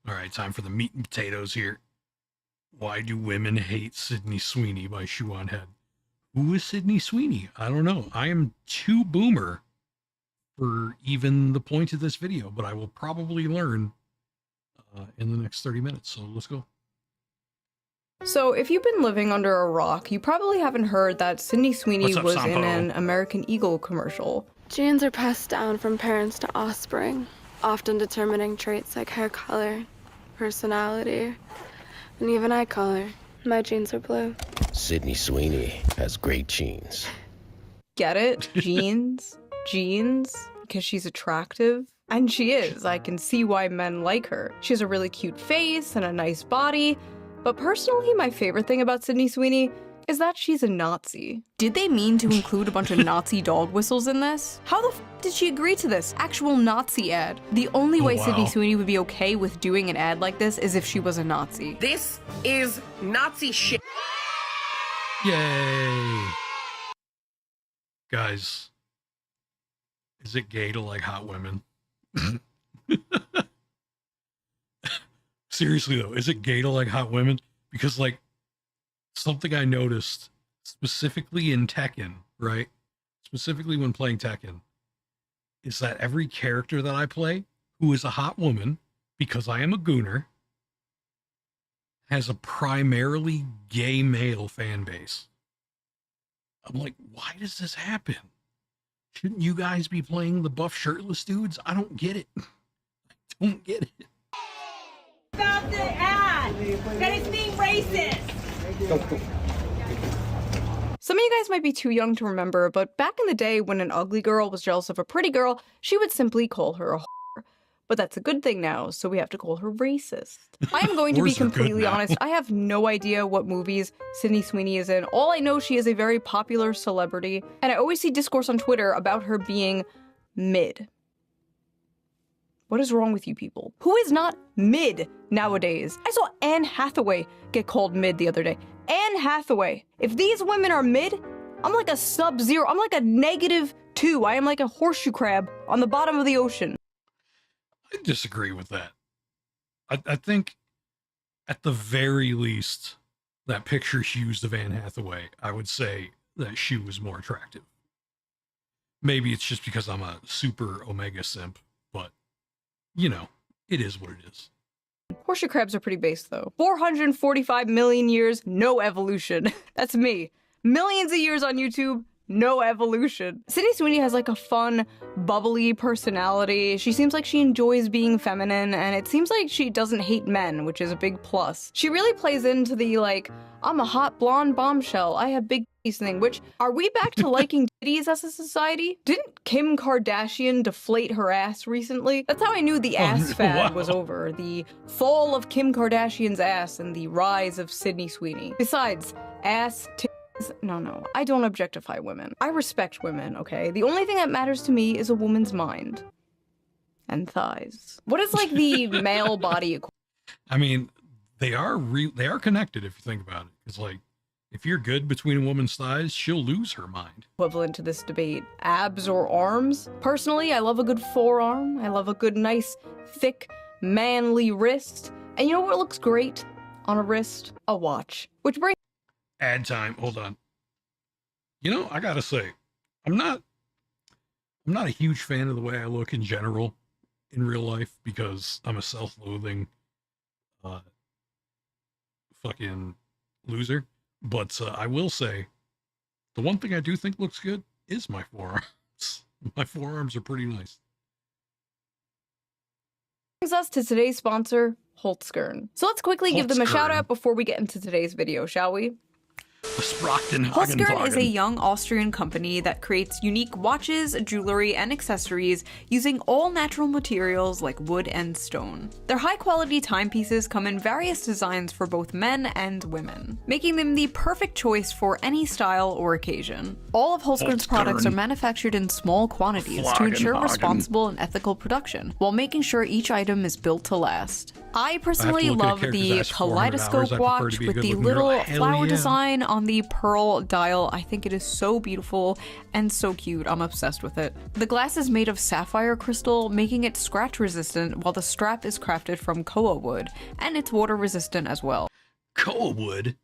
All right, time for the meat and potatoes here. Why do women hate Sydney Sweeney by ShoeOnHead? Who is Sydney Sweeney? I don't know. I am too boomer for even the point of this video, but I will probably learn in the next 30 minutes. So let's go. So, if you've been living under a rock, you probably haven't heard that Sydney Sweeney What's up, was Sampo? in an American Eagle commercial. Genes are passed down from parents to offspring, often determining traits like hair color, personality, and even eye color. My genes are blue. Sydney Sweeney has great genes. Get it? Jeans? Jeans? Because she's attractive? And she is. I can see why men like her. She has a really cute face and a nice body. But personally, my favorite thing about Sydney Sweeney is that she's a Nazi. Did they mean to include a bunch of Nazi dog whistles in this? How the f did she agree to this? Actual Nazi ad. The only way Sydney Sweeney would be okay with doing an ad like this is if she was a Nazi. This is Nazi shit. Yay! Guys, is it gay to like hot women? Seriously though, is it gay to like hot women? Because like something I noticed specifically in Tekken, right? Specifically when playing Tekken, is that every character that I play who is a hot woman, because I am a gooner, has a primarily gay male fan base. I'm like, why does this happen? Shouldn't you guys be playing the buff shirtless dudes? I don't get it. I don't get it. Stop the ad! That is being racist! Some of you guys might be too young to remember, but back in the day when an ugly girl was jealous of a pretty girl, she would simply call her a whore. But that's a good thing now, so we have to call her racist. I am going to be completely honest, I have no idea what movies Sydney Sweeney is in. All I know, she is a very popular celebrity, and I always see discourse on Twitter about her being mid. What is wrong with you people? Who is not mid nowadays? I saw Anne Hathaway get called mid the other day. Anne Hathaway. If these women are mid, I'm like a sub-zero. I'm like a -2. I am like a horseshoe crab on the bottom of the ocean. I disagree with that. I think at the very least, that picture she used of Anne Hathaway, I would say that she was more attractive. Maybe it's just because I'm a super Omega simp, but you know, it is what it is. Horseshoe crabs are pretty base though. 445 million years, no evolution. That's me. Millions of years on YouTube, no evolution. Sydney Sweeney has like a fun, bubbly personality. She seems like she enjoys being feminine, and it seems like she doesn't hate men, which is a big plus. She really plays into the like, I'm a hot blonde bombshell, I have big titties thing, which, are we back to liking titties as a society? Didn't Kim Kardashian deflate her ass recently? That's how I knew the ass fad was over. The fall of Kim Kardashian's ass and the rise of Sydney Sweeney. Besides, ass, no, I don't objectify women. I respect women, okay? The only thing that matters to me is a woman's mind. And thighs. What is like the male body equivalent? I mean, they are connected if you think about it. It's like, if you're good between a woman's thighs, she'll lose her mind. Equivalent to this debate, abs or arms? Personally, I love a good forearm. I love a good, nice, thick, manly wrist. And you know what looks great on a wrist? A watch. Which brings Ad time. Hold on. You know, I gotta say, I'm not a huge fan of the way I look in general in real life because I'm a self-loathing fucking loser. But I will say, the one thing I do think looks good is my forearms. My forearms are pretty nice. brings us to today's sponsor, Holtzgren. So let's quickly give them a shout out before we get into today's video, shall we? Holtzgren is a young Austrian company that creates unique watches, jewelry, and accessories using all natural materials like wood and stone. Their high-quality timepieces come in various designs for both men and women, making them the perfect choice for any style or occasion. All of Holtzgren's products are manufactured in small quantities to ensure responsible and ethical production, while making sure each item is built to last. I personally look at a love character's the ass 400 hours, I kaleidoscope prefer to watch be a with the good-looking girl. little Hell flower yeah. design on the pearl dial. I think it is so beautiful and so cute. I'm obsessed with it. The glass is made of sapphire crystal, making it scratch resistant, while the strap is crafted from koa wood, and it's water resistant as well. Koa wood?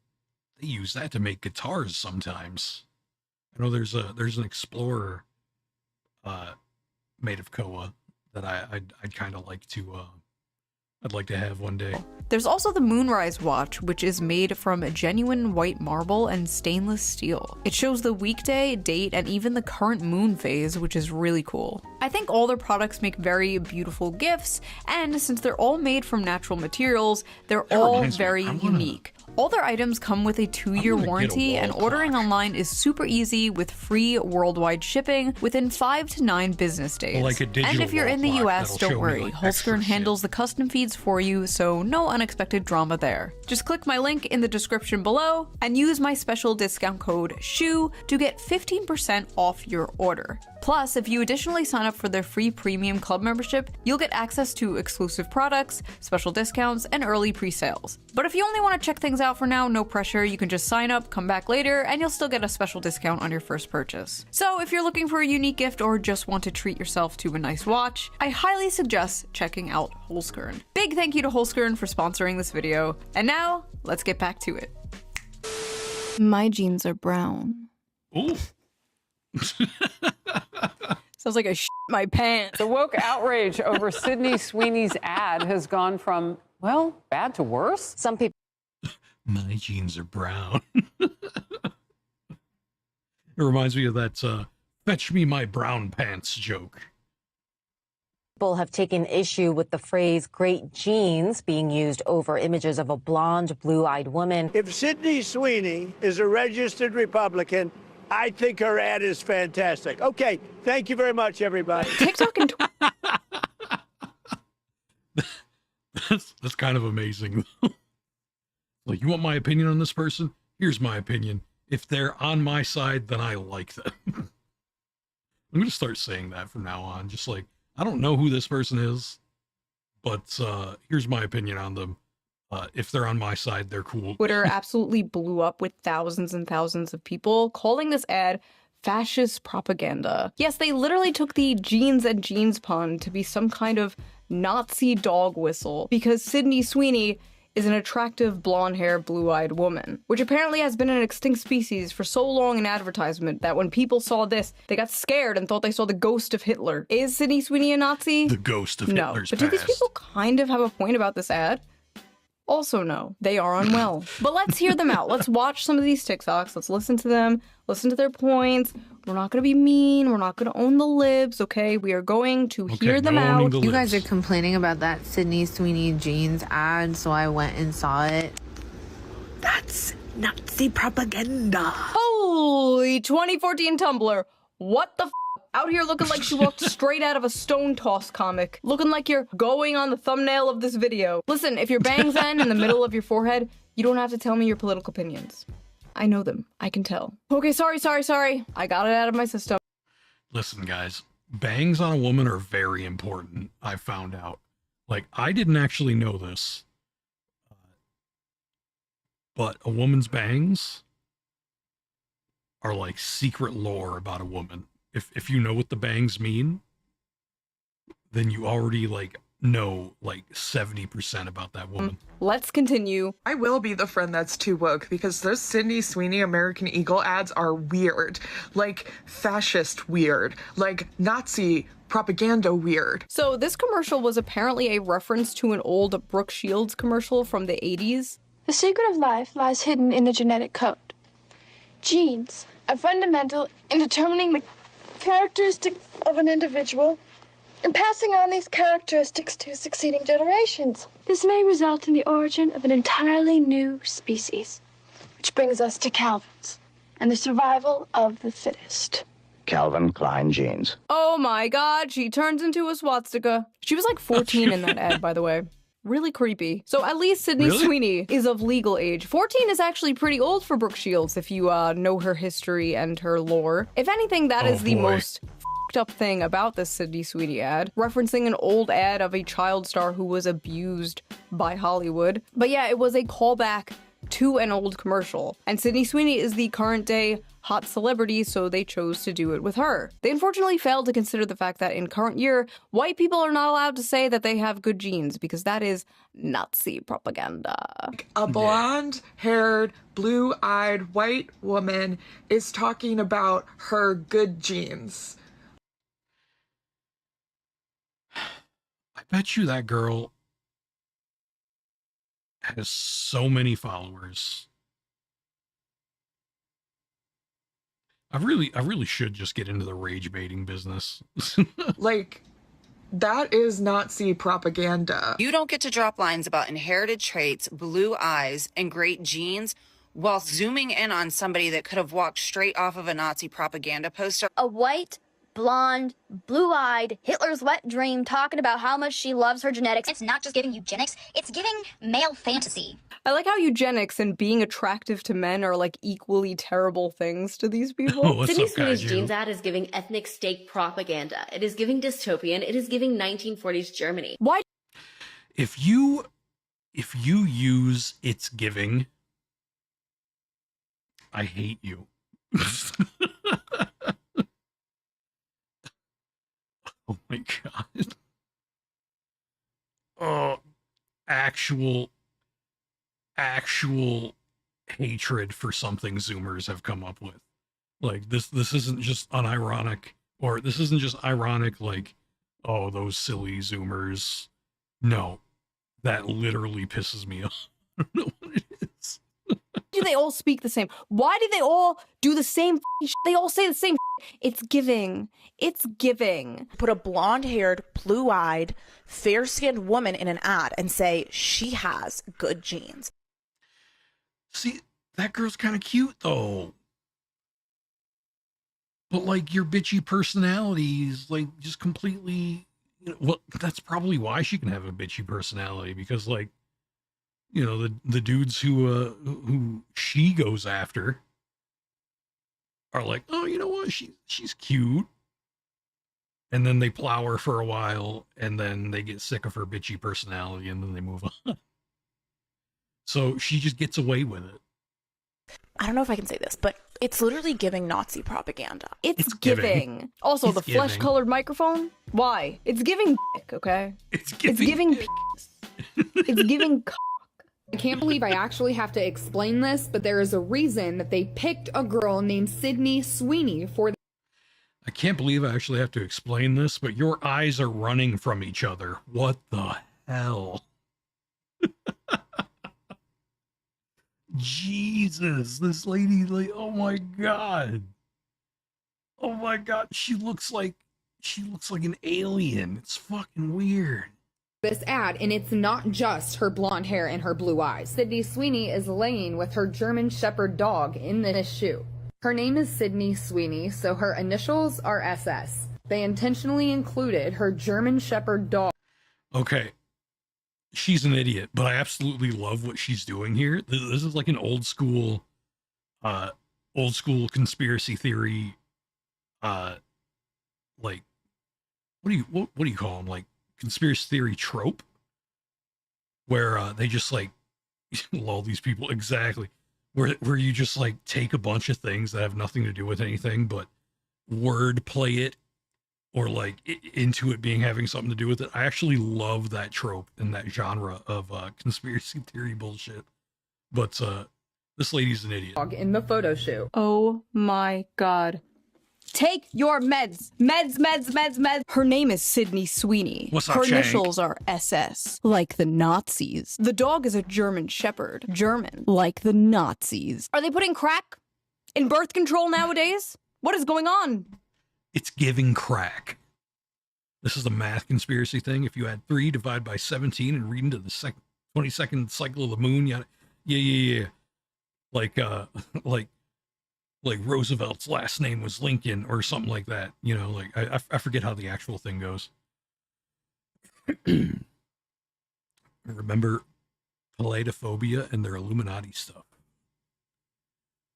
They use that to make guitars sometimes. I know there's an Explorer made of koa that I'd kind of like to I'd like to have one day. There's also the Moonrise watch, which is made from genuine white marble and stainless steel. It shows the weekday, date, and even the current moon phase, which is really cool. I think all their products make very beautiful gifts, and since they're all made from natural materials, they're all very unique. All their items come with a 2-year warranty, and ordering online is super easy with free worldwide shipping within 5 to 9 business days. Like a digital and if you're in the wall clock, US, that'll don't show me, worry, like, Holzkern extra handles the custom feeds for you, so no unexpected drama there. Just click my link in the description below and use my special discount code SHOE to get 15% off your order. Plus, if you additionally sign up for their free premium club membership, you'll get access to exclusive products, special discounts, and early pre-sales. But if you only want to check things out for now, no pressure, you can just sign up, come back later, and you'll still get a special discount on your first purchase. So if you're looking for a unique gift or just want to treat yourself to a nice watch, I highly suggest checking out Holzkern. Big thank you to Holzkern for sponsoring this video. And now, let's get back to it. My jeans are brown. Ooh. Sounds like I shit my pants. The woke outrage over Sydney Sweeney's ad has gone from, well, bad to worse. Some people My jeans are brown. It reminds me of that fetch me my brown pants joke. have taken issue with the phrase great genes being used over images of a blonde, blue-eyed woman. If Sydney Sweeney is a registered Republican, I think her ad is fantastic. Okay, thank you very much, everybody. TikTok and That's kind of amazing. Like, you want my opinion on this person? Here's my opinion. If they're on my side, then I like them. I'm gonna start saying that from now on. Just like, I don't know who this person is, but here's my opinion on them. If they're on my side, they're cool. Twitter absolutely blew up with thousands and thousands of people calling this ad fascist propaganda. Yes, they literally took the jeans and jeans pun to be some kind of Nazi dog whistle because Sydney Sweeney is an attractive blonde-haired, blue-eyed woman, which apparently has been an extinct species for so long in advertisement that when people saw this, they got scared and thought they saw the ghost of Hitler. Is Sydney Sweeney a Nazi? The ghost of No, Hitler's but do these past. people kind of have a point about this ad? Also no, they are unwell. But let's hear them out. Let's watch some of these TikToks. Let's listen to them, listen to their points. We're not gonna be mean. We're not gonna own the libs, okay? We are going to hear them no owning out. the You guys libs. are complaining about that Sydney Sweeney jeans ad, so I went and saw it. That's Nazi propaganda. Holy 2014 Tumblr. What the f? Out here looking like she walked straight out of a Stone Toss comic. Looking like you're going on the thumbnail of this video. Listen, if your bangs end in the middle of your forehead, you don't have to tell me your political opinions. I know them. I can tell. Okay, sorry. I got it out of my system. Listen, guys, bangs on a woman are very important, I found out. Like, I didn't actually know this, but a woman's bangs are like secret lore about a woman. If you know what the bangs mean, then you already like know like 70% about that woman. Let's continue. I will be the friend that's too woke because those Sydney Sweeney American Eagle ads are weird. Like fascist weird. Like Nazi propaganda weird. So this commercial was apparently a reference to an old Brooke Shields commercial from the 80s. The secret of life lies hidden in a genetic code. Genes are fundamental in determining the characteristics of an individual and passing on these characteristics to succeeding generations. This may result in the origin of an entirely new species. Which brings us to Calvin's and the survival of the fittest. Calvin Klein jeans. Oh my god, she turns into a swastika. She was like 14 in that ad, by the way. Really creepy. So at least Sydney Sweeney is of legal age. 14 is actually pretty old for Brooke Shields if you know her history and her lore. If anything, that is the most fucked up thing about this Sydney Sweeney ad, referencing an old ad of a child star who was abused by Hollywood. But yeah, it was a callback to an old commercial. And Sydney Sweeney is the current day hot celebrity, so they chose to do it with her. They unfortunately failed to consider the fact that in current year, white people are not allowed to say that they have good genes because that is Nazi propaganda. A blonde-haired, blue-eyed white woman is talking about her good genes. I bet you that girl has so many followers. I really should just get into the rage baiting business. Like, that is Nazi propaganda. You don't get to drop lines about inherited traits, blue eyes, and great genes while zooming in on somebody that could have walked straight off of a Nazi propaganda poster. A white, blonde, blue-eyed, Hitler's wet dream talking about how much she loves her genetics. It's not just giving eugenics, it's giving male fantasy. I like how eugenics and being attractive to men are like equally terrible things to these people. Oh, Sydney Sweeney's Jeans ad is giving ethnic state propaganda. It is giving dystopian. It is giving 1940s Germany. Why? If you use it's giving, I hate you. Oh my god. Oh, actual hatred for something Zoomers have come up with. Like this isn't just unironic, or this isn't just ironic like, oh, those silly Zoomers. No, that literally pisses me off. I don't know what it is. Do they all speak the same? Why do they all do the same shit? They all say the same shit. It's giving. It's giving. Put a blonde-haired, blue-eyed, fair-skinned woman in an ad and say she has good genes. See, that girl's kind of cute though. But like your bitchy personality is like just completely, you know, well, that's probably why she can have a bitchy personality, because like, you know, the dudes who she goes after are like, oh, you know what, she's cute, and then they plow her for a while, and then they get sick of her bitchy personality, and then they move on. So she just gets away with it. I don't know if I can say this, but it's literally giving Nazi propaganda. It's giving. Also, the flesh-colored microphone. Why? It's giving dick, okay? It's giving. It's giving penis. It's giving. I can't believe I actually have to explain this, but there is a reason that they picked a girl named Sydney Sweeney for. I can't believe I actually have to explain this, but your eyes are running from each other. What the hell? Jesus, this lady, like, oh my god. Oh my god, she looks like an alien. It's fucking weird. This ad, and it's not just her blonde hair and her blue eyes. Sydney Sweeney is laying with her German Shepherd dog in this shoe. Her name is Sydney Sweeney, so her initials are SS. They intentionally included her German Shepherd dog. Okay. She's an idiot, but I absolutely love what she's doing here. This is like an old school conspiracy theory, like, what do you call them? Like conspiracy theory trope, where they just like lull these people, exactly, where you just like take a bunch of things that have nothing to do with anything, but word play it, or like into it being having something to do with it. I actually love that trope and that genre of conspiracy theory bullshit. But this lady's an idiot. In the photo shoot. Oh my god. Take your meds. Meds. Her name is Sydney Sweeney. What's up, Her Shank? initials are SS, like the Nazis. The dog is a German Shepherd. German, like the Nazis. Are they putting crack in birth control nowadays? What is going on? It's giving crack. This is the math conspiracy thing. If you add 3 divided by 17 and read into the 22nd cycle of the moon, yeah. Like Roosevelt's last name was Lincoln or something like that. You know, like I forget how the actual thing goes. Remember Paleophobia and their Illuminati stuff.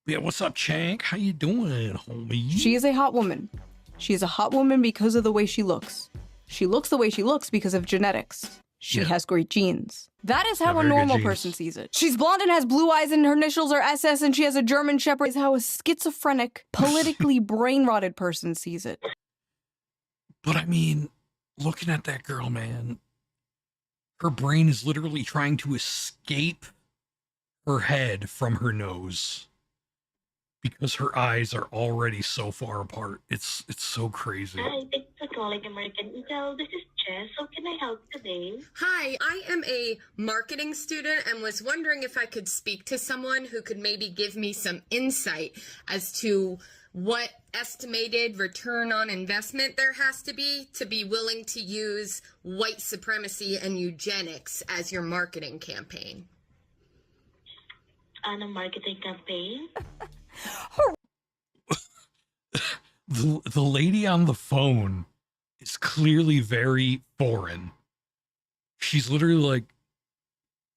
Yeah, what's up, Chank? How you doing, homie? She is a hot woman. She is a hot woman because of the way she looks. She looks the way she looks because of genetics. She has great genes. That is how a normal person sees it. She's blonde and has blue eyes and her initials are SS and she has a German Shepherd. Is how a schizophrenic, politically brain-rotted person sees it. But I mean, looking at that girl, man, her brain is literally trying to escape her head from her nose because her eyes are already so far apart. It's so crazy. Hi, thanks for calling American Eagle. This is Jess. How can I help today? Hi, I am a marketing student and was wondering if I could speak to someone who could maybe give me some insight as to what estimated return on investment there has to be willing to use white supremacy and eugenics as your marketing campaign. On a marketing campaign? The lady on the phone is clearly very foreign. She's literally like,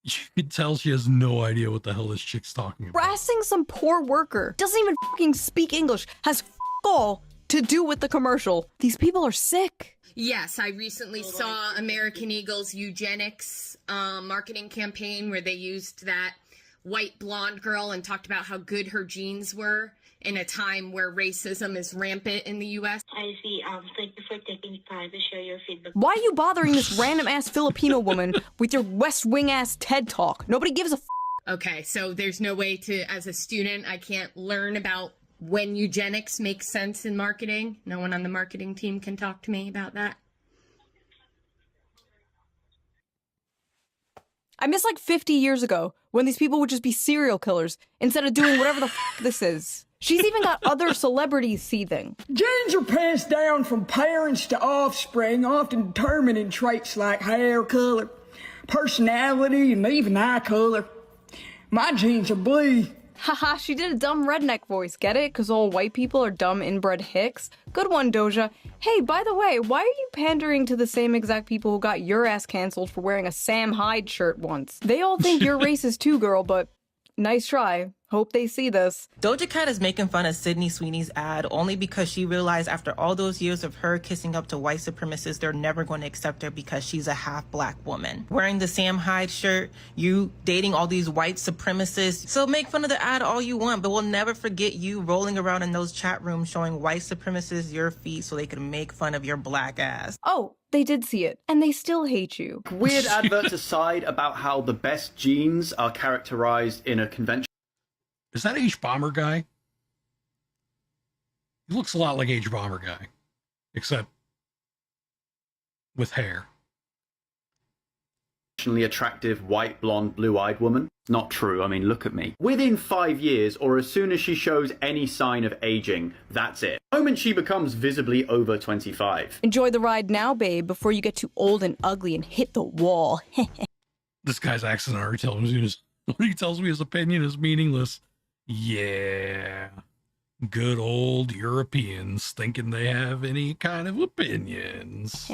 you can tell she has no idea what the hell this chick's talking about. Harassing some poor worker, doesn't even fucking speak English, has all to do with the commercial. These people are sick. Yes, I recently saw American Eagle's eugenics marketing campaign where they used that white blonde girl and talked about how good her genes were in a time where racism is rampant in the U.S. I see. Thank you for taking time to share your feedback. Why are you bothering this random ass Filipino woman with your West Wing ass TED talk? Nobody gives a Okay, so there's no way to, as a student, I can't learn about when eugenics makes sense in marketing? No one on the marketing team can talk to me about that? I miss like 50 years ago when these people would just be serial killers instead of doing whatever the this is. She's even got other celebrities seething. Genes are passed down from parents to offspring, often determining traits like hair color, personality, and even eye color. My genes are blue. Haha, she did a dumb redneck voice, get it? Because all white people are dumb inbred hicks? Good one, Doja. Hey, by the way, why are you pandering to the same exact people who got your ass canceled for wearing a Sam Hyde shirt once? They all think you're racist too, girl, but nice try. Hope they see this. Doja Cat is making fun of Sydney Sweeney's ad only because she realized after all those years of her kissing up to white supremacists, they're never going to accept her because she's a half-black woman. Wearing the Sam Hyde shirt, you dating all these white supremacists. So make fun of the ad all you want, but we'll never forget you rolling around in those chat rooms showing white supremacists your feet so they can make fun of your black ass. Oh, they did see it, and they still hate you. Weird adverts aside about how the best genes are characterized in a conventional... Is that H Bomber guy? He looks a lot like H Bomber guy, except with hair. Attractive, white, blonde, blue-eyed woman. Not true. I mean, look at me. Within 5 years, or as soon as she shows any sign of aging, that's it. The moment she becomes visibly over 25. Enjoy the ride now, babe, before you get too old and ugly and hit the wall. This guy's accent already tells me he tells me his opinion is meaningless. Yeah. Good old Europeans thinking they have any kind of opinions.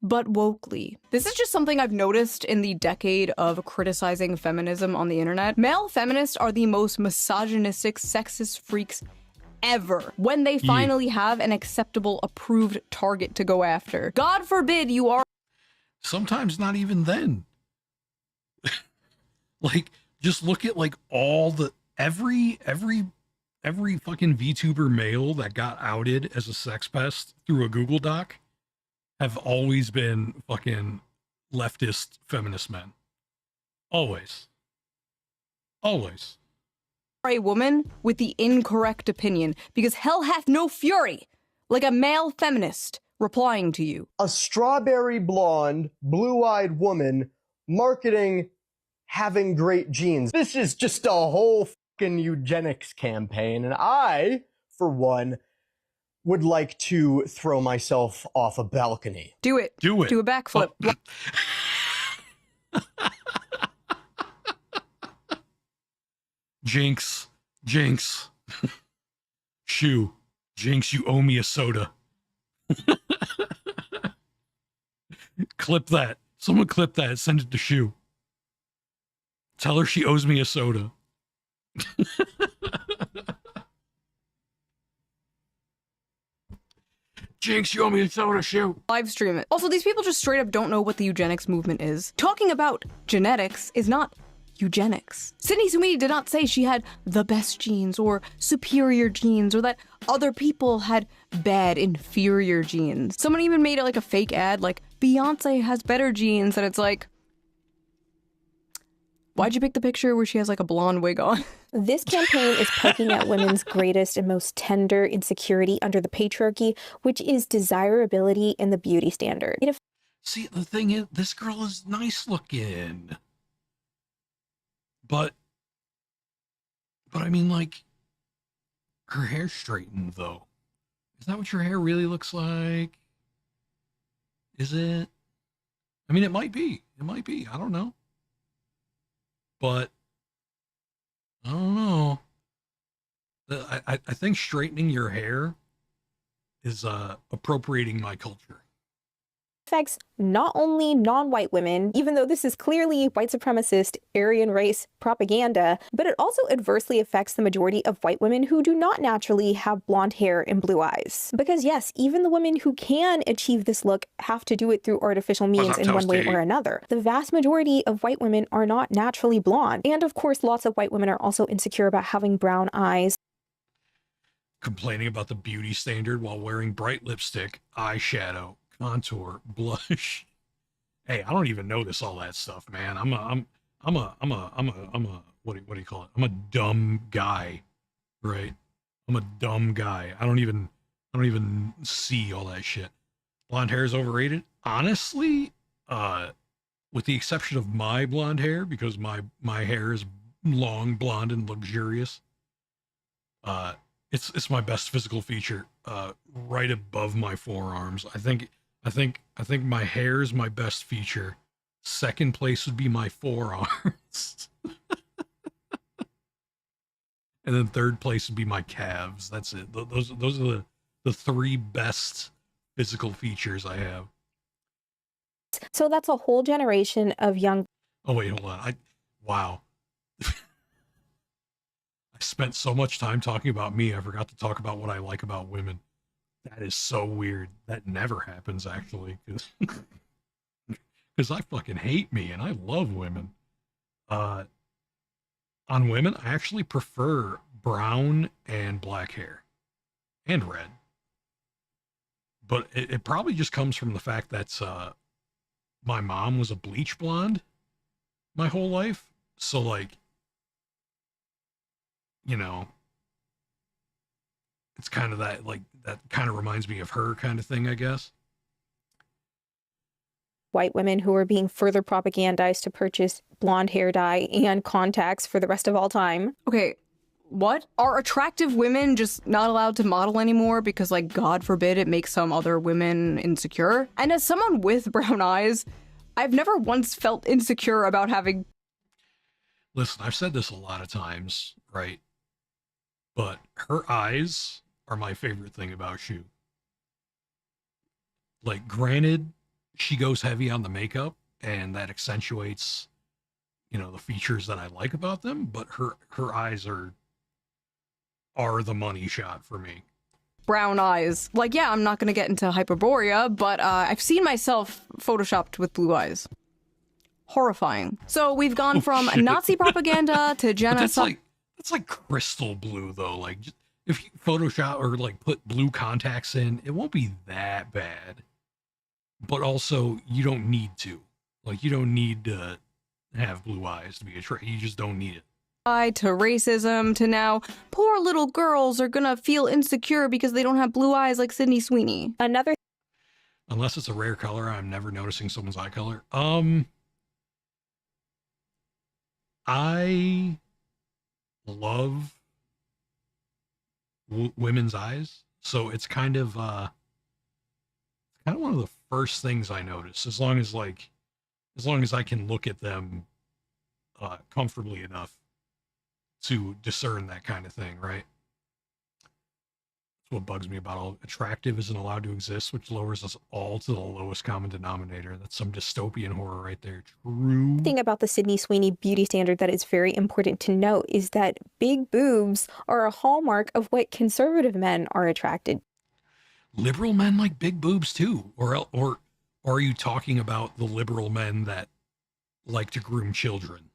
But wokely. This is just something I've noticed in the decade of criticizing feminism on the internet. Male feminists are the most misogynistic, sexist freaks ever when they finally have an acceptable, approved target to go after. God forbid you are. Sometimes not even then. Like, just look at like all the every fucking VTuber male that got outed as a sex pest through a Google Doc have always been fucking leftist feminist men. Always. Always. A woman with the incorrect opinion because hell hath no fury like a male feminist replying to you. A strawberry blonde, blue-eyed woman marketing having great genes. This is just a whole fucking eugenics campaign, and I, for one, would like to throw myself off a balcony. Do it. Do it. Do a backflip. Jinx. Shoe. Jinx, you owe me a soda. Clip that. Someone clip that. Send it to Shoe. Tell her she owes me a soda. Jinx, you owe me a soda shoe. Live stream it. Also, these people just straight up don't know what the eugenics movement is. Talking about genetics is not eugenics. Sydney Sweeney did not say she had the best genes or superior genes or that other people had bad inferior genes. Someone even made it like a fake ad like Beyonce has better genes, and it's like, why'd you pick the picture where she has like a blonde wig on? This campaign is poking at women's greatest and most tender insecurity under the patriarchy, which is desirability and the beauty standard. See, the thing is, this girl is nice looking. But I mean, like, her hair's straightened, though. Is that what your hair really looks like? Is it? I mean, it might be. It might be. I don't know. But I don't know. I think straightening your hair is appropriating my culture. Affects not only non-white women, even though this is clearly white supremacist, Aryan race propaganda, but it also adversely affects the majority of white women who do not naturally have blonde hair and blue eyes. Because yes, even the women who can achieve this look have to do it through artificial means in one way or another. The vast majority of white women are not naturally blonde. And of course, lots of white women are also insecure about having brown eyes. Complaining about the beauty standard while wearing bright lipstick, eyeshadow, contour, blush. Hey, I don't even notice all that stuff, man. I'm a what do you call it? I'm a dumb guy, right? I'm a dumb guy. I don't even see all that shit. Blonde hair is overrated. Honestly, with the exception of my blonde hair, because my hair is long, blonde, and luxurious. It's my best physical feature, right above my forearms. I think my hair is my best feature. Second place would be my forearms. And then third place would be my calves. That's it. Those are the three best physical features I have. So that's a whole generation of young. Oh wait, hold on. Wow. I spent so much time talking about me, I forgot to talk about what I like about women. That is so weird. That never happens, actually, because I fucking hate me, and I love women. On women, I actually prefer brown and black hair, and red. But it probably just comes from the fact that my mom was a bleach blonde my whole life, so like, you know, it's kind of that, like, that kind of reminds me of her kind of thing, I guess. White women who are being further propagandized to purchase blonde hair dye and contacts for the rest of all time. Okay, what? Are attractive women just not allowed to model anymore because, like, God forbid it makes some other women insecure? And as someone with brown eyes, I've never once felt insecure about having... Listen, I've said this a lot of times, right? But her eyes are my favorite thing about Shue. Like, granted, she goes heavy on the makeup, and that accentuates, you know, the features that I like about them, but her eyes are the money shot for me. Brown eyes. Like, yeah, I'm not gonna get into Hyperborea, but I've seen myself photoshopped with blue eyes. Horrifying. So we've gone from Nazi propaganda to genocide. That's like crystal blue, though. Like, if you Photoshop or like put blue contacts in, it won't be that bad. But also, you don't need to. Like, you don't need to have blue eyes to be attractive. You just don't need it. To racism to now, poor little girls are gonna feel insecure because they don't have blue eyes like Sydney Sweeney. Unless it's a rare color, I'm never noticing someone's eye color. I love women's eyes, so it's kind of one of the first things I notice. As long as I can look at them comfortably enough to discern that kind of thing, right? That's what bugs me about all attractive isn't allowed to exist, which lowers us all to the lowest common denominator. That's some dystopian horror right there. True. The thing about the Sydney Sweeney beauty standard that is very important to note is that big boobs are a hallmark of what conservative men are attracted. liberal men like big boobs too, or are you talking about the liberal men that like to groom children?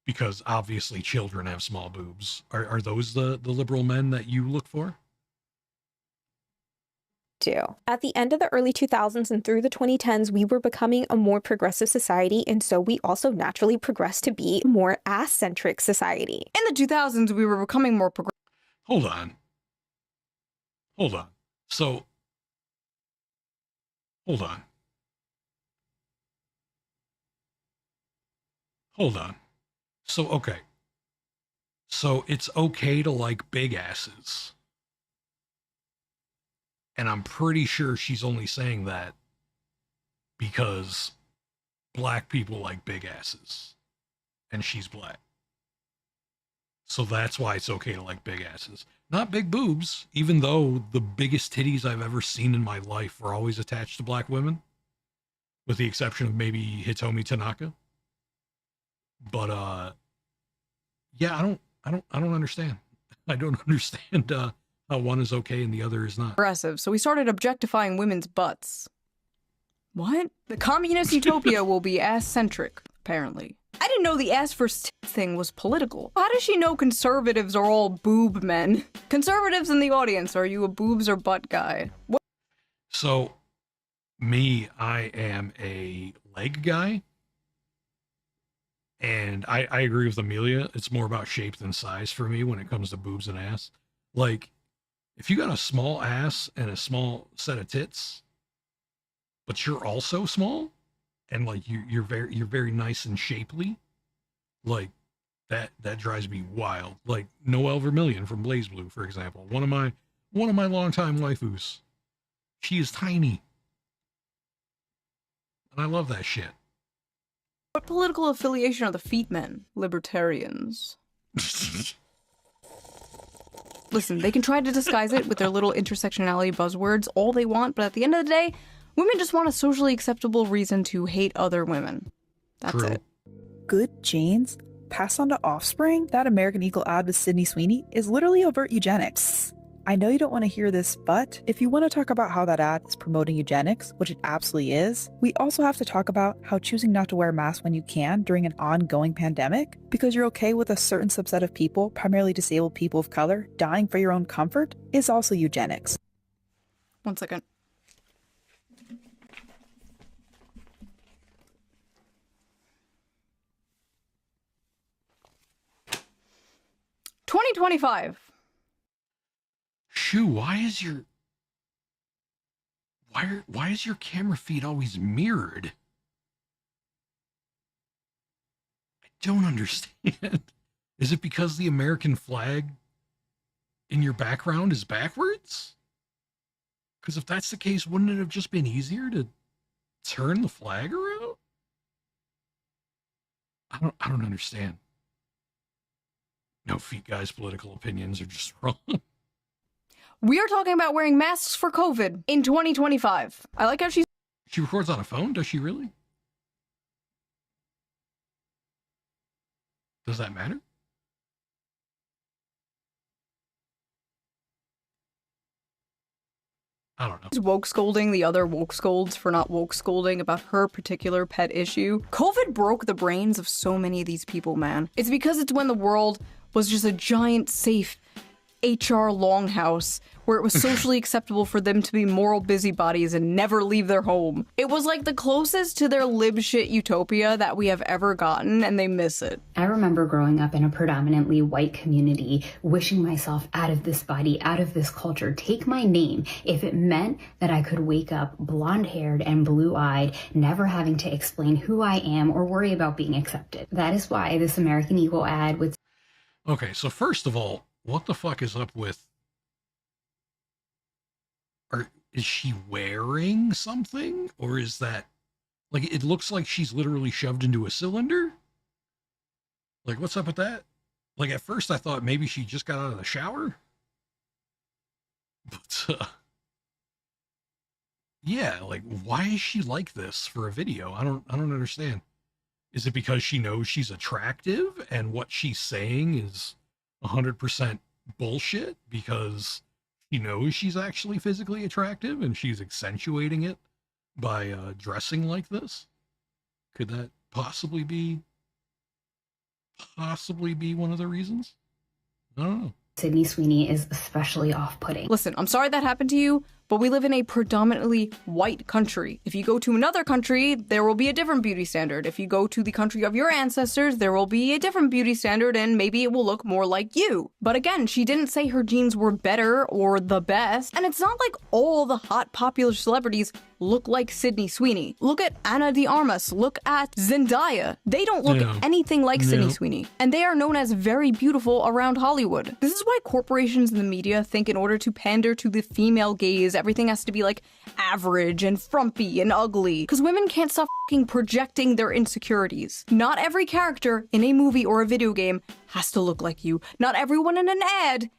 Because obviously children have small boobs. Are those the liberal men that you look for? At the end of the early 2000s and through the 2010s, we were becoming a more progressive society, and so we also naturally progressed to be a more ass-centric society. In the 2000s, we were becoming more progressive. Hold on. Hold on. So, hold on. Hold on. So, okay. So it's okay to like big asses. And I'm pretty sure she's only saying that because black people like big asses. And she's black. So that's why it's okay to like big asses. Not big boobs, even though the biggest titties I've ever seen in my life were always attached to black women. With the exception of maybe Hitomi Tanaka. But yeah, I don't understand. I don't understand how one is okay and the other is not. Progressive, so we started objectifying women's butts. What? The communist utopia will be ass-centric, apparently. I didn't know the ass versus tits thing was political. How does she know conservatives are all boob men? Conservatives in the audience, are you a boobs or butt guy? What? So, me, I am a leg guy. And I agree with Amelia. It's more about shape than size for me when it comes to boobs and ass. Like, if you got a small ass and a small set of tits, but you're also small, and like you're very nice and shapely, like that drives me wild. Like Noelle Vermillion from Blaze Blue, for example, one of my longtime waifus. She is tiny, and I love that shit. What political affiliation are the feet men? Libertarians. Listen, they can try to disguise it with their little intersectionality buzzwords all they want, but at the end of the day, women just want a socially acceptable reason to hate other women. That's True. it. Good genes passed on to offspring? That American Eagle ad with Sydney Sweeney is literally overt eugenics. I know you don't want to hear this, but if you want to talk about how that ad is promoting eugenics, which it absolutely is, we also have to talk about how choosing not to wear a mask when you can during an ongoing pandemic, because you're okay with a certain subset of people, primarily disabled people of color, dying for your own comfort, is also eugenics. 1 second. $2025. Shoo, why is your camera feed always mirrored? I don't understand. Is it because the American flag in your background is backwards? Because if that's the case, wouldn't it have just been easier to turn the flag around? I don't understand. No, feet guys' political opinions are just wrong. We are talking about wearing masks for COVID in 2025. I like how she records on a phone? Does she really? Does that matter? I don't know. She's woke scolding the other woke scolds for not woke scolding about her particular pet issue. COVID broke the brains of so many of these people, man. It's because it's when the world was just a giant, safe HR longhouse where it was socially acceptable for them to be moral busybodies and never leave their home. It was like the closest to their lib shit utopia that we have ever gotten, and they miss it. I remember growing up in a predominantly white community, wishing myself out of this body, out of this culture, take my name, if it meant that I could wake up blonde-haired and blue-eyed, never having to explain who I am or worry about being accepted. That is why this American Eagle ad with... Okay, so first of all, what the fuck is up with... Is she wearing something? Or is that... Like, it looks like she's literally shoved into a cylinder? Like, what's up with that? Like, at first I thought maybe she just got out of the shower. But, yeah, like, why is she like this for a video? I don't understand. Is it because she knows she's attractive and what she's saying is 100% bullshit because she knows she's actually physically attractive and she's accentuating it by dressing like this? Could that possibly be one of the reasons? I don't know. Sydney Sweeney is especially off-putting. Listen, I'm sorry that happened to you, but we live in a predominantly white country. If you go to another country, there will be a different beauty standard. If you go to the country of your ancestors, there will be a different beauty standard, and maybe it will look more like you. But again, she didn't say her genes were better or the best, and it's not like all the hot popular celebrities look like Sydney Sweeney. Look at Ana de Armas, look at Zendaya. They don't look anything like Sydney Sweeney, and they are known as very beautiful around Hollywood. This is why corporations in the media think in order to pander to the female gaze, everything has to be like average and frumpy and ugly, because women can't stop fucking projecting their insecurities. Not every character in a movie or a video game has to look like you. Not everyone in an ad.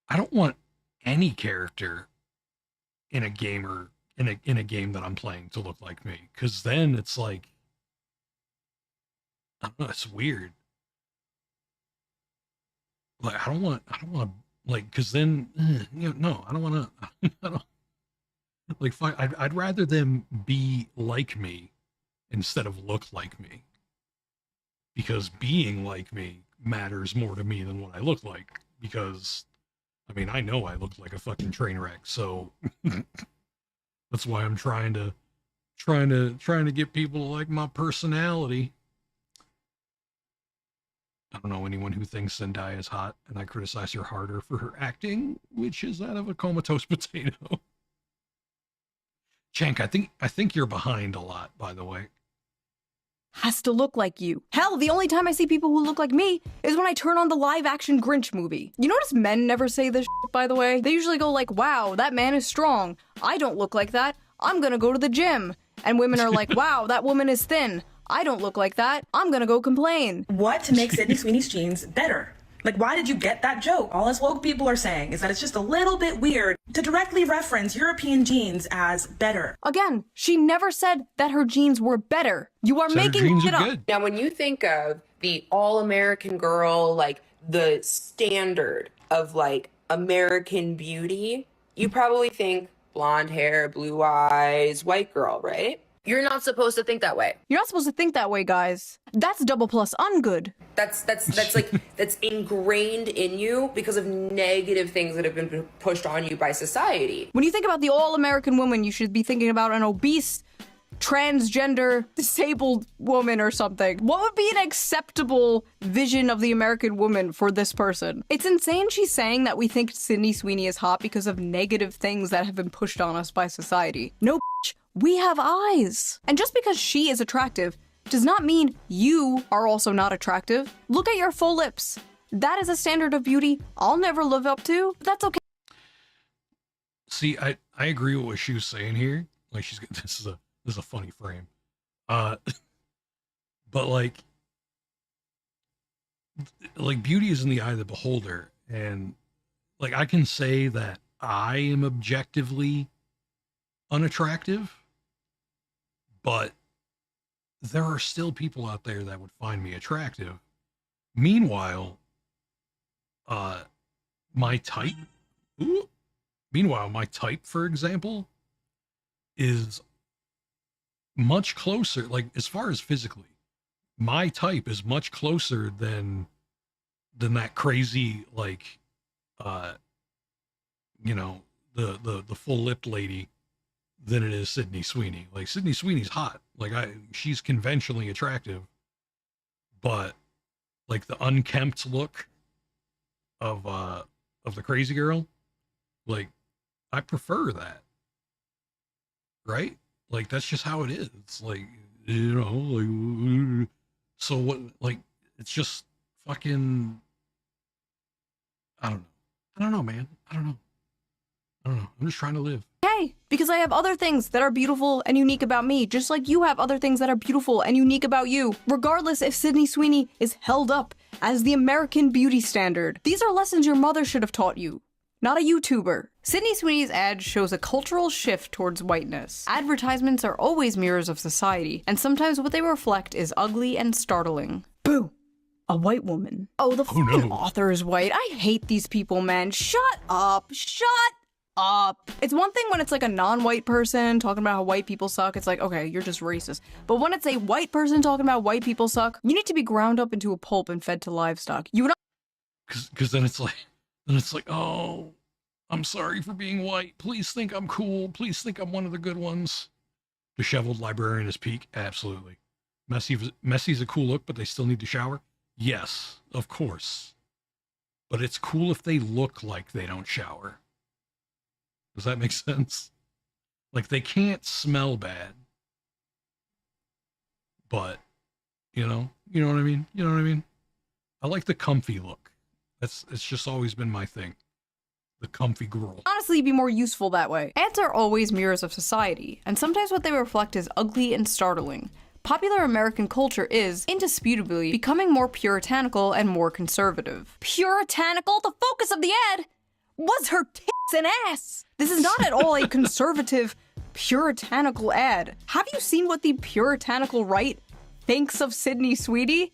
I don't want any character in a game or in a game that I'm playing to look like me, because then it's like, I don't know, it's weird. Like I don't want like, because then no, I don't want to. I don't like. I'd rather them be like me instead of look like me, because being like me matters more to me than what I look like. Because I mean, I know I look like a fucking train wreck, so that's why I'm trying to get people to like my personality. I don't know anyone who thinks Zendaya is hot, and I criticize her harder for her acting, which is that of a comatose potato. Chank, I think you're behind a lot, by the way. Has to look like you. Hell, the only time I see people who look like me is when I turn on the live-action Grinch movie. You notice men never say this shit, by the way? They usually go like, wow, that man is strong. I don't look like that. I'm gonna go to the gym. And women are like, wow, that woman is thin. I don't look like that. I'm gonna go complain. What to make Sydney Sweeney's jeans better? Like, why did you get that joke? All us woke people are saying is that it's just a little bit weird to directly reference European jeans as better. Again, she never said that her jeans were better. You are making it up. Now, when you think of the all-American girl, like the standard of like American beauty, you probably think blonde hair, blue eyes, white girl, right? You're not supposed to think that way. You're not supposed to think that way, guys. That's double plus ungood. That's like, that's ingrained in you because of negative things that have been pushed on you by society. When you think about the all-American woman, you should be thinking about an obese, transgender, disabled woman or something. What would be an acceptable vision of the American woman for this person? It's insane she's saying that we think Sydney Sweeney is hot because of negative things that have been pushed on us by society. No, bitch, we have eyes. And just because she is attractive does not mean you are also not attractive. Look at your full lips. That is a standard of beauty I'll never live up to, but that's okay. See, I agree with what she was saying here. Like, this is a funny frame. But like beauty is in the eye of the beholder, and like I can say that I am objectively unattractive, but there are still people out there that would find me attractive. Meanwhile, my type, for example, is much closer, like as far as physically, my type is much closer than that crazy, like, the full-lipped lady than it is Sydney Sweeney. Like, Sydney Sweeney's hot. Like, she's conventionally attractive, but like the unkempt look of the crazy girl, like, I prefer that. Right? Like, that's just how it is. It's like, like, so what, like, it's just fucking, I don't know, man. I don't know. I'm just trying to live. Hey, because I have other things that are beautiful and unique about me, just like you have other things that are beautiful and unique about you, regardless if Sydney Sweeney is held up as the American beauty standard. These are lessons your mother should have taught you, not a YouTuber. Sydney Sweeney's ad shows a cultural shift towards whiteness. Advertisements are always mirrors of society, and sometimes what they reflect is ugly and startling. Boo! a white woman. Oh, the fucking author is white. I hate these people, man. Shut up. Shut up. It's one thing when it's like a non-white person talking about how white people suck. It's like, okay, you're just racist. But when it's a white person talking about white people suck, you need to be ground up into a pulp and fed to livestock. You would not. Because then it's like, oh, I'm sorry for being white. Please think I'm cool. Please think I'm one of the good ones. Disheveled librarian is peak. Absolutely. Messy's a cool look, but they still need to shower. Yes, of course. But it's cool if they look like they don't shower. Does that make sense? Like, they can't smell bad. But, you know what I mean? You know what I mean? I like the comfy look. It's just always been my thing. The comfy girl. Honestly, be more useful that way. Ads are always mirrors of society, and sometimes what they reflect is ugly and startling. Popular American culture is, indisputably, becoming more puritanical and more conservative. Puritanical? The focus of the ad was her tits and ass! This is not at all a conservative, puritanical ad. Have you seen what the puritanical right thinks of Sydney Sweeney?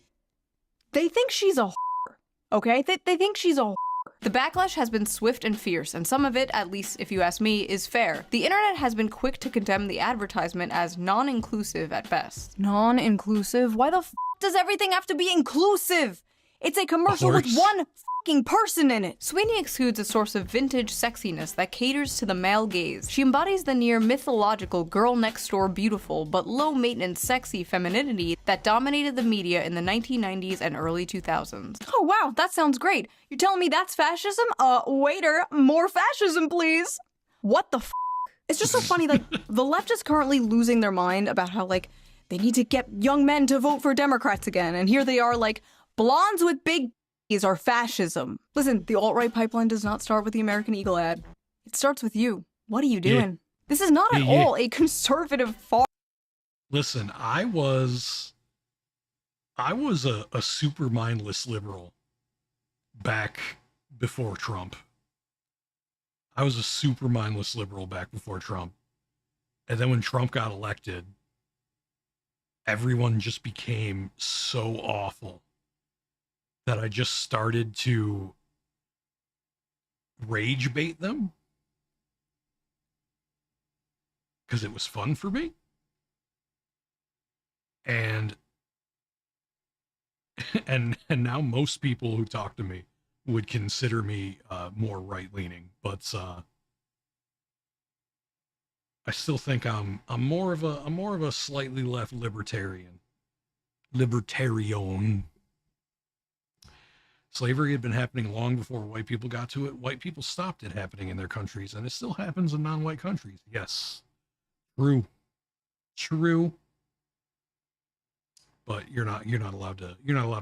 They think she's a whore, okay? They think she's a whore. The backlash has been swift and fierce, and some of it, at least if you ask me, is fair. The internet has been quick to condemn the advertisement as non-inclusive at best. Non-inclusive? Why the f does everything have to be inclusive? It's a commercial with one fucking person in it. Sweeney exudes a source of vintage sexiness that caters to the male gaze. She embodies the near mythological girl next door beautiful but low maintenance sexy femininity that dominated the media in the 1990s and early 2000s. Oh wow, that sounds great. You're telling me that's fascism? Waiter, more fascism please. What the f? It's just so funny, like, the left is currently losing their mind about how, like, they need to get young men to vote for Democrats again, and here they are, like, blondes with big are fascism. Listen, the alt-right pipeline does not start with the American Eagle ad. It starts with you. What are you doing? Yeah. This is not at all a conservative far. Listen, I was a super mindless liberal back before Trump. I was a super mindless liberal back before Trump. And then when Trump got elected, everyone just became so awful that I just started to rage bait them because it was fun for me. And now most people who talk to me would consider me more right-leaning, but I still think I'm more of a slightly left libertarian. Slavery had been happening long before white people got to it. White people stopped it happening in their countries, and it still happens in non-white countries. Yes. True. But you're not allowed to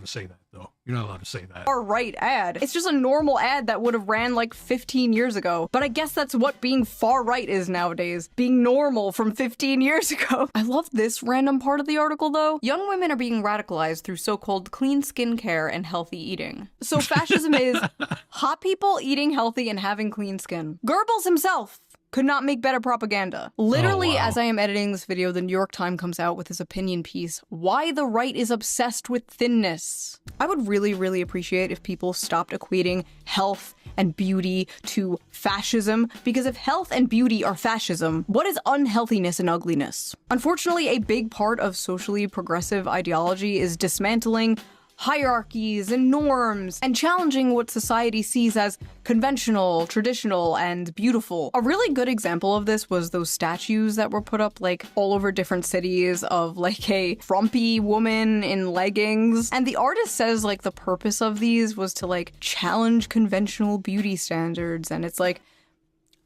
say that though. You're not allowed to say that. Far-right ad. It's just a normal ad that would have ran like 15 years ago. But I guess that's what being far-right is nowadays. Being normal from 15 years ago. I love this random part of the article though. Young women are being radicalized through so-called clean skincare and healthy eating. So fascism is hot people eating healthy and having clean skin. Goebbels himself could not make better propaganda. Literally, as I am editing this video, the New York Times comes out with his opinion piece, Why the Right is Obsessed with Thinness. I would really, really appreciate if people stopped equating health and beauty to fascism, because if health and beauty are fascism, what is unhealthiness and ugliness? Unfortunately, a big part of socially progressive ideology is dismantling hierarchies and norms, and challenging what society sees as conventional, traditional, and beautiful. A really good example of this was those statues that were put up like all over different cities of like a frumpy woman in leggings. And the artist says like the purpose of these was to like challenge conventional beauty standards. And it's like,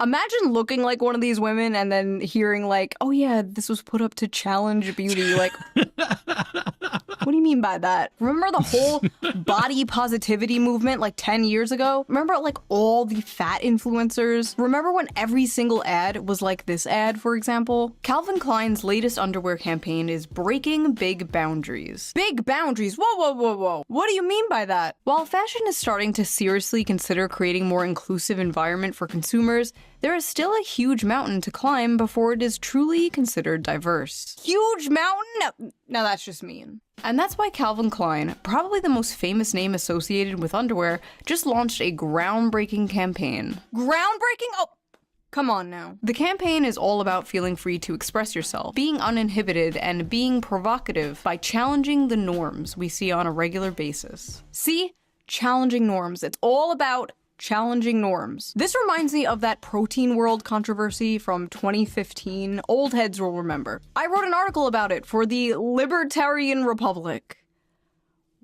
imagine looking like one of these women and then hearing like, oh yeah, this was put up to challenge beauty. Like, what do you mean by that? Remember the whole body positivity movement like 10 years ago? Remember like all the fat influencers? Remember when every single ad was like this ad, for example? Calvin Klein's latest underwear campaign is breaking big boundaries. Big boundaries? Whoa, whoa, whoa, whoa. What do you mean by that? While fashion is starting to seriously consider creating more inclusive environment for consumers, there is still a huge mountain to climb before it is truly considered diverse. Huge mountain? No, that's just mean. And that's why Calvin Klein, probably the most famous name associated with underwear, just launched a groundbreaking campaign. Groundbreaking? Oh, come on now. The campaign is all about feeling free to express yourself, being uninhibited, and being provocative by challenging the norms we see on a regular basis. See? Challenging norms. It's all about challenging norms. This reminds me of that protein world controversy from 2015. Old heads will remember. I wrote an article about it for the Libertarian Republic.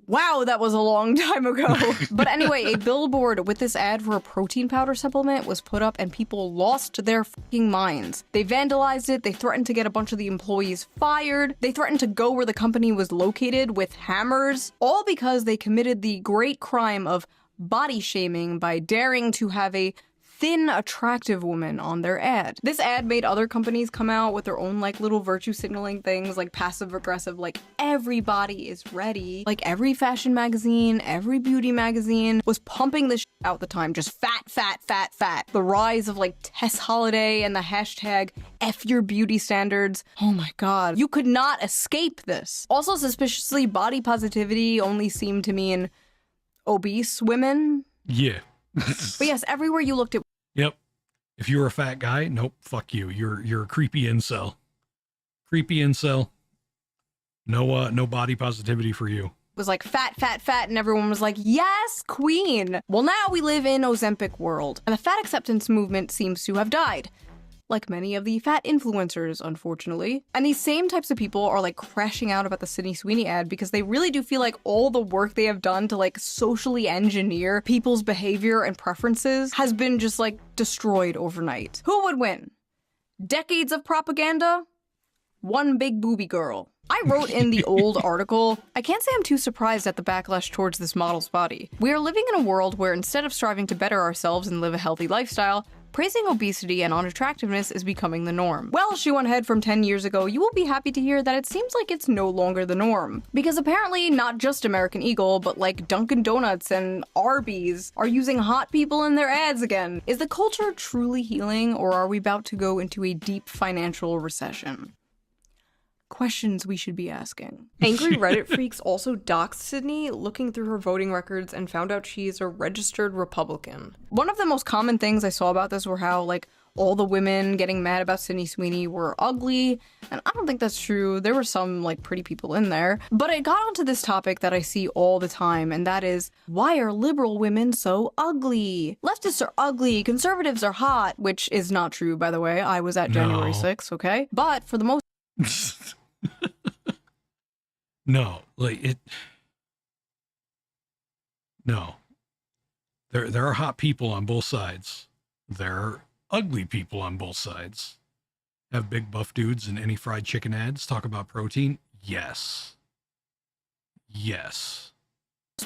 Wow, that was a long time ago. But anyway, a billboard with this ad for a protein powder supplement was put up and people lost their fucking minds. They vandalized it, they threatened to get a bunch of the employees fired, they threatened to go where the company was located with hammers, all because they committed the great crime of body shaming by daring to have a thin, attractive woman on their ad. This ad made other companies come out with their own like little virtue signaling things like passive aggressive, like everybody is ready. Like every fashion magazine, every beauty magazine was pumping this out at the time, just fat, fat, fat, fat. The rise of like Tess Holiday and the hashtag F your beauty standards. Oh my god. You could not escape this. Also suspiciously, body positivity only seemed to mean obese women. Yeah. But yes, everywhere you looked at. Yep. If you're a fat guy, nope, fuck you. You're a creepy incel. Creepy incel. No body positivity for you. Was like fat, fat, fat, and everyone was like, yes, queen. Well, now we live in Ozempic world, and the fat acceptance movement seems to have died. Like many of the fat influencers, unfortunately. And these same types of people are like crashing out about the Sydney Sweeney ad because they really do feel like all the work they have done to like socially engineer people's behavior and preferences has been just like destroyed overnight. Who would win? Decades of propaganda? One big booby girl. I wrote in the old article, I can't say I'm too surprised at the backlash towards this model's body. We are living in a world where instead of striving to better ourselves and live a healthy lifestyle, praising obesity and unattractiveness is becoming the norm. Well, ShoeOnHead from 10 years ago, you will be happy to hear that it seems like it's no longer the norm. Because apparently not just American Eagle, but like Dunkin' Donuts and Arby's are using hot people in their ads again. Is the culture truly healing, or are we about to go into a deep financial recession? Questions we should be asking. Angry Reddit freaks also doxed Sydney, looking through her voting records and found out she is a registered Republican. One of the most common things I saw about this were how, like, all the women getting mad about Sydney Sweeney were ugly, and I don't think that's true. There were some, like, pretty people in there. But it got onto this topic that I see all the time, and that is, why are liberal women so ugly? Leftists are ugly, conservatives are hot, which is not true, by the way. I was at January 6th, okay? But for the most No, like it. No, there are hot people on both sides. There are ugly people on both sides. Have big buff dudes in any fried chicken ads talk about protein? Yes. Yes.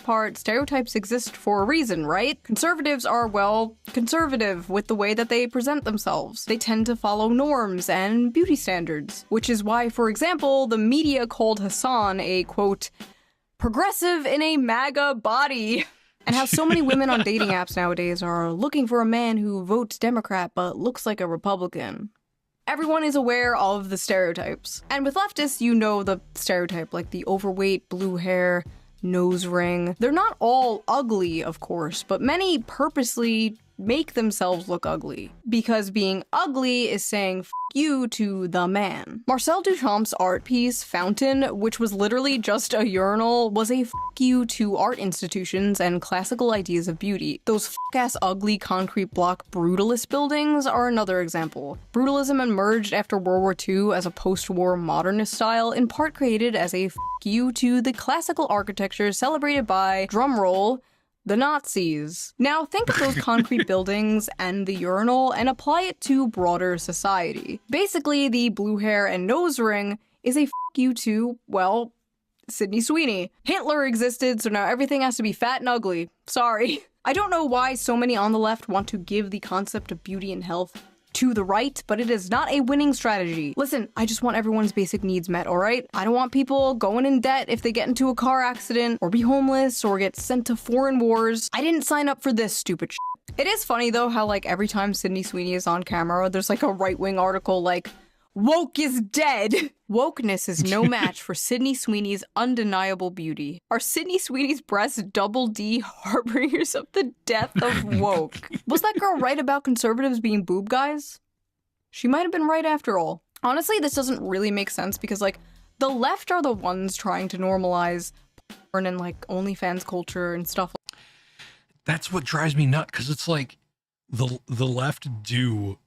part, stereotypes exist for a reason, right? Conservatives are, well, conservative with the way that they present themselves. They tend to follow norms and beauty standards, which is why, for example, the media called Hassan a, quote, progressive in a MAGA body. And how so many women on dating apps nowadays are looking for a man who votes Democrat but looks like a Republican. Everyone is aware of the stereotypes. And with leftists, you know the stereotype, like the overweight, blue hair, nose ring. They're not all ugly, of course, but many purposely make themselves look ugly. Because being ugly is saying f you to the man. Marcel Duchamp's art piece, Fountain, which was literally just a urinal, was a f you to art institutions and classical ideas of beauty. Those f-ass ugly concrete block brutalist buildings are another example. Brutalism emerged after World War II as a post-war modernist style, in part created as a f you to the classical architecture celebrated by, drumroll, the Nazis. Now think of those concrete buildings and the urinal and apply it to broader society. Basically, the blue hair and nose ring is a f you to, well, Sydney Sweeney. Hitler existed, so now everything has to be fat and ugly. Sorry. I don't know why so many on the left want to give the concept of beauty and health to the right, but it is not a winning strategy. Listen, I just want everyone's basic needs met, alright? I don't want people going in debt if they get into a car accident, or be homeless, or get sent to foreign wars. I didn't sign up for this stupid shit. It is funny though how like every time Sydney Sweeney is on camera, there's like a right-wing article like, Woke is dead. Wokeness is no match for Sydney Sweeney's undeniable beauty. Are Sydney Sweeney's breasts double D harbingers of the death of woke? Was that girl right about conservatives being boob guys? She might have been right after all. Honestly, this doesn't really make sense because, like, the left are the ones trying to normalize porn and, like, OnlyFans culture and stuff. That's what drives me nuts, because it's like the left do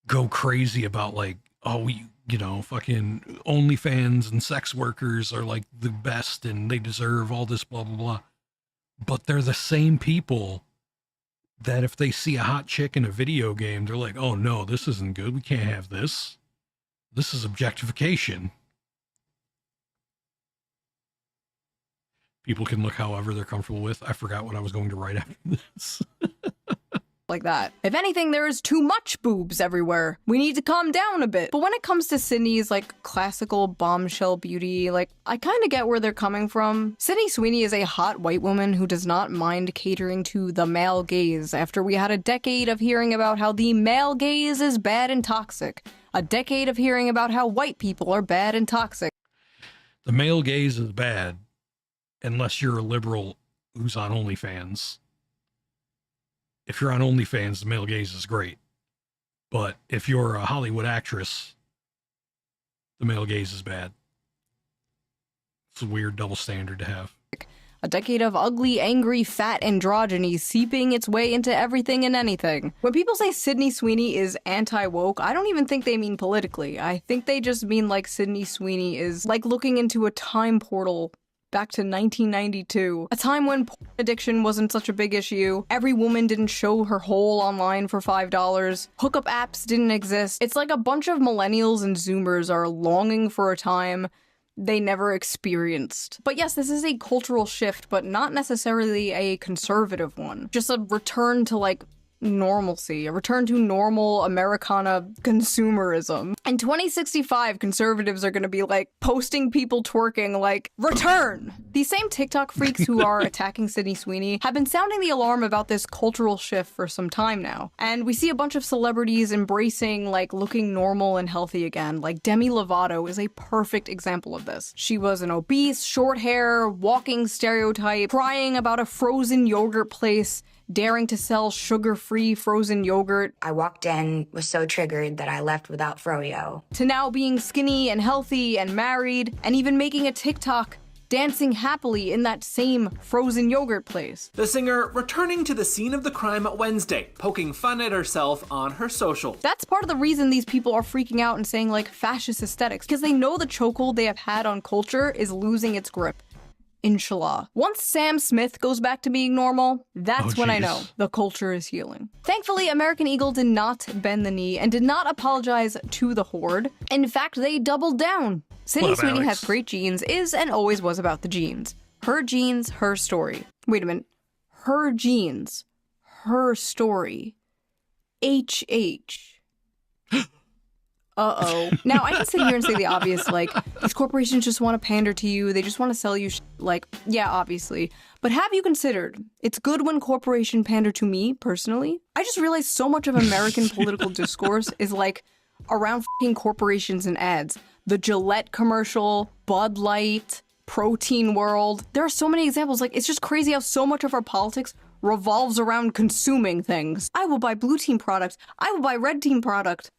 go crazy about, like, oh, we, you know, fucking OnlyFans and sex workers are like the best and they deserve all this blah blah blah. But they're the same people that if they see a hot chick in a video game, they're like, oh no, this isn't good. We can't have this. This is objectification. People can look however they're comfortable with. I forgot what I was going to write after this. Like that. If anything, there is too much boobs everywhere. We need to calm down a bit. But when it comes to Sydney's, like, classical bombshell beauty, like, I kind of get where they're coming from. Sydney Sweeney is a hot white woman who does not mind catering to the male gaze after we had a decade of hearing about how the male gaze is bad and toxic. A decade of hearing about how white people are bad and toxic. The male gaze is bad unless you're a liberal who's on OnlyFans. If you're on OnlyFans, the male gaze is great. But if you're a Hollywood actress, the male gaze is bad. It's a weird double standard to have. A decade of ugly, angry, fat androgyny seeping its way into everything and anything. When people say Sydney Sweeney is anti-woke, I don't even think they mean politically. I think they just mean like Sydney Sweeney is like looking into a time portal back to 1992, a time when porn addiction wasn't such a big issue. Every woman didn't show her hole online for $5. Hookup apps didn't exist. It's like a bunch of millennials and zoomers are longing for a time they never experienced. But yes, this is a cultural shift, but not necessarily a conservative one. Just a return to, like, normalcy, a return to normal Americana consumerism. In 2065, conservatives are gonna be like posting people twerking like, return! These same TikTok freaks who are attacking Sydney Sweeney have been sounding the alarm about this cultural shift for some time now. And we see a bunch of celebrities embracing like looking normal and healthy again. Like Demi Lovato is a perfect example of this. She was an obese, short hair, walking stereotype, crying about a frozen yogurt place, daring to sell sugar-free frozen yogurt. I walked in, was so triggered that I left without froyo. To now being skinny and healthy and married, and even making a TikTok dancing happily in that same frozen yogurt place. The singer returning to the scene of the crime Wednesday, poking fun at herself on her social. That's part of the reason these people are freaking out and saying like fascist aesthetics, because they know the chokehold they have had on culture is losing its grip. Inshallah. Once Sam Smith goes back to being normal, that's when I know the culture is healing. Thankfully, American Eagle did not bend the knee and did not apologize to the horde. In fact, they doubled down. Sydney Sweeney has great genes, is and always was about the genes. Her genes, her story. Wait a minute. Her genes, her story. HH. Uh-oh. Now, I can sit here and say the obvious, like, these corporations just want to pander to you, they just want to sell you like, yeah, obviously. But have you considered, it's good when corporation pander to me, personally? I just realized so much of American political discourse is, like, around f***ing corporations and ads. The Gillette commercial, Bud Light, Protein World. There are so many examples, like, it's just crazy how so much of our politics revolves around consuming things. I will buy blue team product. I will buy red team product.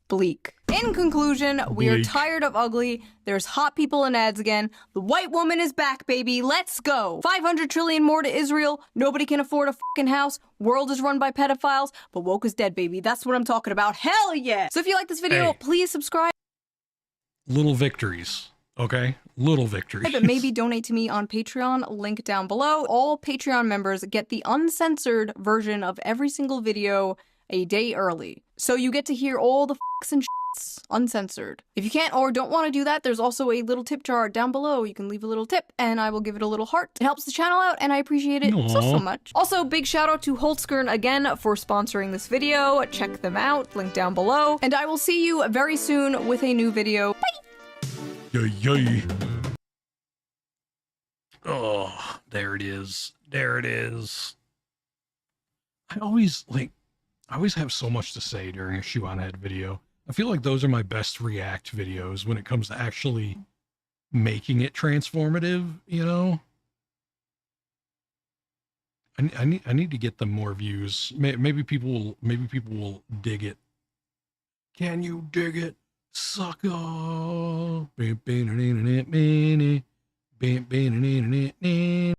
Bleak. In conclusion, we are tired of ugly. There's hot people in ads again. The white woman is back, baby. Let's go. 500 trillion more to Israel. Nobody can afford a fucking house. World is run by pedophiles. But woke is dead, baby. That's what I'm talking about. Hell yeah. So if you like this video, please subscribe. Little victories. Okay? Little victories. But maybe donate to me on Patreon, link down below. All Patreon members get the uncensored version of every single video a day early. So you get to hear all the f***s and shits uncensored. If you can't or don't want to do that, there's also a little tip jar down below. You can leave a little tip and I will give it a little heart. It helps the channel out and I appreciate it so much. Also, big shout out to Holtzkern again for sponsoring this video. Check them out, link down below. And I will see you very soon with a new video. Bye! Yay, yay. Oh, there it is. There it is. I always have so much to say during a ShoeOnHead video. I feel like those are my best react videos when it comes to actually making it transformative, you know? I need to get them more views. Maybe people will dig it. Can you dig it, sucker?